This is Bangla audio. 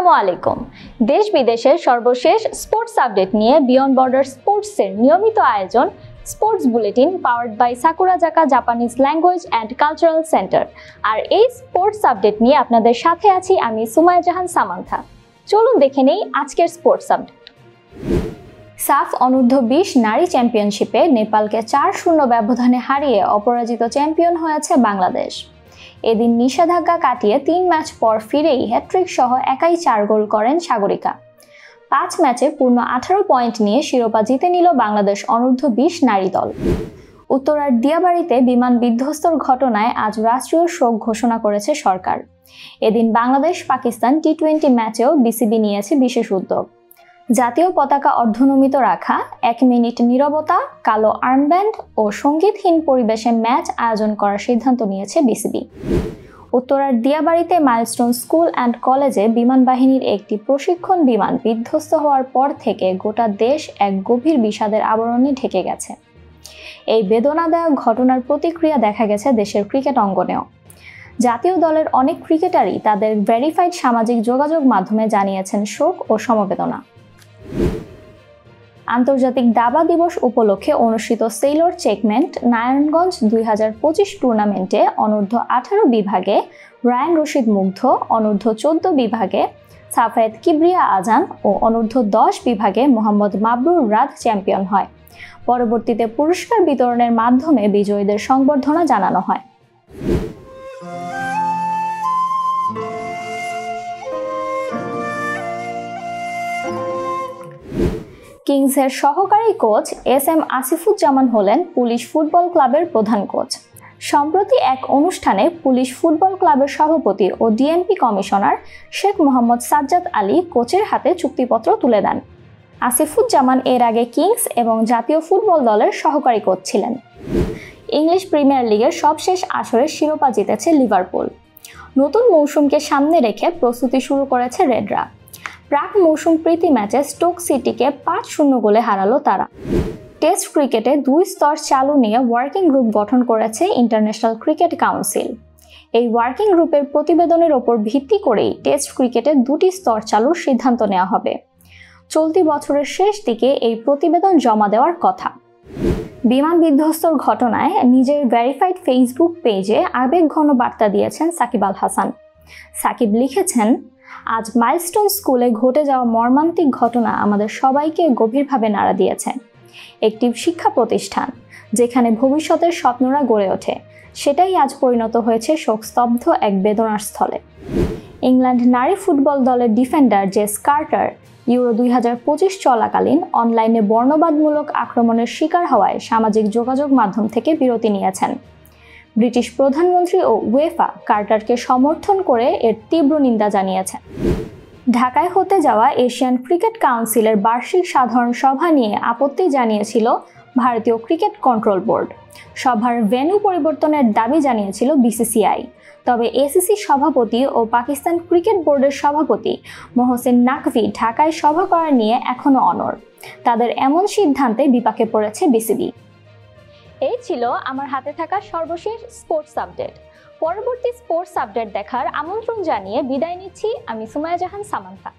আসসালামু আলাইকুম। দেশ বিদেশের সর্বশেষ স্পোর্টস আপডেট নিয়ে বিয়ন্ড বর্ডার স্পোর্টসের নিয়মিত আয়োজন sports bulletin powered by Sakurazaka Japanese language and cultural centre. আর এই স্পোর্টস আপডেট নিয়ে আপনাদের সাথে আছি আমি সুমাইয়া জাহান সামান্থা। চলুন দেখে নেই আজকের স্পোর্টস আপডেট। সাফ অনূর্ধ্ব-20 নারী চ্যাম্পিয়নশিপে নেপালকে 4-0 ব্যবধানে হারিয়ে অপরাজিত চ্যাম্পিয়ন হয়েছে বাংলাদেশ। এদিন নিষেধাজ্ঞা কাটিয়ে 3 ম্যাচ পর ফিরেই হ্যাট্রিক সহ একাই 4 গোল করেন সাগরিকা। 5 ম্যাচে পূর্ণ 18 পয়েন্ট নিয়ে শিরোপা জিতে নিল বাংলাদেশ অনূর্ধ্ব-20 নারী দল। উত্তরার দিয়াবাড়িতে বিমান বিধ্বস্তর ঘটনায় আজ রাষ্ট্রীয় শোক ঘোষণা করেছে সরকার। এদিন বাংলাদেশ পাকিস্তান টি-20 ম্যাচেও বিসিবি নিয়েছে বিশেষ উদ্যোগ। জাতীয় পতাকা অর্ধনমিত রাখা, 1 মিনিট নীরবতা, কালো আর্মব্যান্ড ও সঙ্গীতহীন পরিবেশে ম্যাচ আয়োজন করার সিদ্ধান্ত নিয়েছে বিসিবি। উত্তরার দিয়াবাড়িতে মাইলস্টোন স্কুল অ্যান্ড কলেজে বিমান বাহিনীর একটি প্রশিক্ষণ বিমান বিধ্বস্ত হওয়ার পর থেকে গোটা দেশ এক গভীর বিষাদের আবরণে ঢেকে গেছে। এই বেদনাদায়ক ঘটনার প্রতিক্রিয়া দেখা গেছে দেশের ক্রিকেট অঙ্গনেও। জাতীয় দলের অনেক ক্রিকেটারই তাদের ভেরিফাইড সামাজিক যোগাযোগ মাধ্যমে জানিয়েছেন শোক ও সমবেদনা। আন্তর্জাতিক দাবা দিবস উপলক্ষে অনুষ্ঠিত সেইলর চেকমেন্ট নারায়ণগঞ্জ 2025 টুর্নামেন্টে অনূর্ধ্ব-18 বিভাগে রায়ান রশিদ মুগ্ধ, অনূর্ধ্ব-14 বিভাগে সাফায়েত কিবরিয়া আজান ও অনূর্ধ্ব-10 বিভাগে মোহাম্মদ মাবরুর রাদ চ্যাম্পিয়ন হয়। পরবর্তীতে পুরস্কার বিতরণের মাধ্যমে বিজয়ীদের সংবর্ধনা জানানো হয়। কিংসের সহকারী কোচ এস.এম. আসিফুজ্জামান হলেন পুলিশ ফুটবল ক্লাবের প্রধান কোচ। সম্প্রতি এক অনুষ্ঠানে পুলিশ ফুটবল ক্লাবের সভাপতি ও ডিএমপি কমিশনার শেখ মোহাম্মদ সাজ্জাদ আলী কোচের হাতে চুক্তিপত্র তুলে দেন। আসিফুজ্জামান এর আগে কিংস এবং জাতীয় ফুটবল দলের সহকারী কোচ ছিলেন। ইংলিশ প্রিমিয়ার লিগের সবশেষ আসরের শিরোপা জিতেছে লিভারপুল। নতুন মৌসুমকে সামনে রেখে প্রস্তুতি শুরু করেছে রেডরা। প্রাক মৌসুম প্রীতি ম্যাচে স্টোক সিটিকে 5-0 গোলে হারালো তারা। টেস্ট ক্রিকেটে 2 স্তর চালু নিয়ে ওয়ার্কিং গ্রুপ গঠন করেছে ইন্টারন্যাশনাল ক্রিকেট কাউন্সিল। এই ওয়ার্কিং গ্রুপের প্রতিবেদনের ওপর ভিত্তি করেই টেস্ট ক্রিকেটে 2টি স্তর চালুর সিদ্ধান্ত নেওয়া হবে। চলতি বছরের শেষ দিকে এই প্রতিবেদন জমা দেওয়ার কথা। বিমান বিধ্বস্তর ঘটনায় নিজের ভেরিফাইড ফেসবুক পেজে আবেগঘন বার্তা দিয়েছেন সাকিব আল হাসান। সাকিব লিখেছেন, আজ মাইলস্টোন স্কুলে ঘটে যাওয়া মর্মান্তিক ঘটনা আমাদের সবাইকে গভীরভাবে নাড়া দিয়েছে। একটি শিক্ষা প্রতিষ্ঠান যেখানে ভবিষ্যতের স্বপ্নরা গড়ে ওঠে, সেটাই আজ পরিণত হয়েছে শোকস্তব্ধ এক বেদনার স্থলে। ইংল্যান্ড নারী ফুটবল দলের ডিফেন্ডার জেস কার্টার ইউরো 2025 চলাকালীন অনলাইনে বর্ণবাদমূলক আক্রমণের শিকার হওয়ায় সামাজিক যোগাযোগ মাধ্যম থেকে বিরতি নিয়েছেন। ব্রিটিশ প্রধানমন্ত্রী ও উয়েফা কার্টারকে সমর্থন করে এর তীব্র নিন্দা জানিয়েছেন। ঢাকায় হতে যাওয়া এশিয়ান ক্রিকেট কাউন্সিলের বার্ষিক সাধারণ সভা নিয়ে আপত্তি জানিয়েছিল ভারতীয় ক্রিকেট কন্ট্রোল বোর্ড। সভার ভেন্যু পরিবর্তনের দাবি জানিয়েছিল বিসিসিআই। তবে এসিসি সভাপতি ও পাকিস্তান ক্রিকেট বোর্ডের সভাপতি মোহসিন নাকভি ঢাকায় সভা করা নিয়ে এখনও অনড়। তাদের এমন সিদ্ধান্তে বিপাকে পড়েছে বিসিবি। এই ছিল আমার হাতে থাকা সর্বশেষ স্পোর্টস আপডেট। পরবর্তী স্পোর্টস আপডেট দেখার আমন্ত্রণ জানিয়ে বিদায় নিচ্ছি আমি সুমাইয়া জাহান সামান্থা।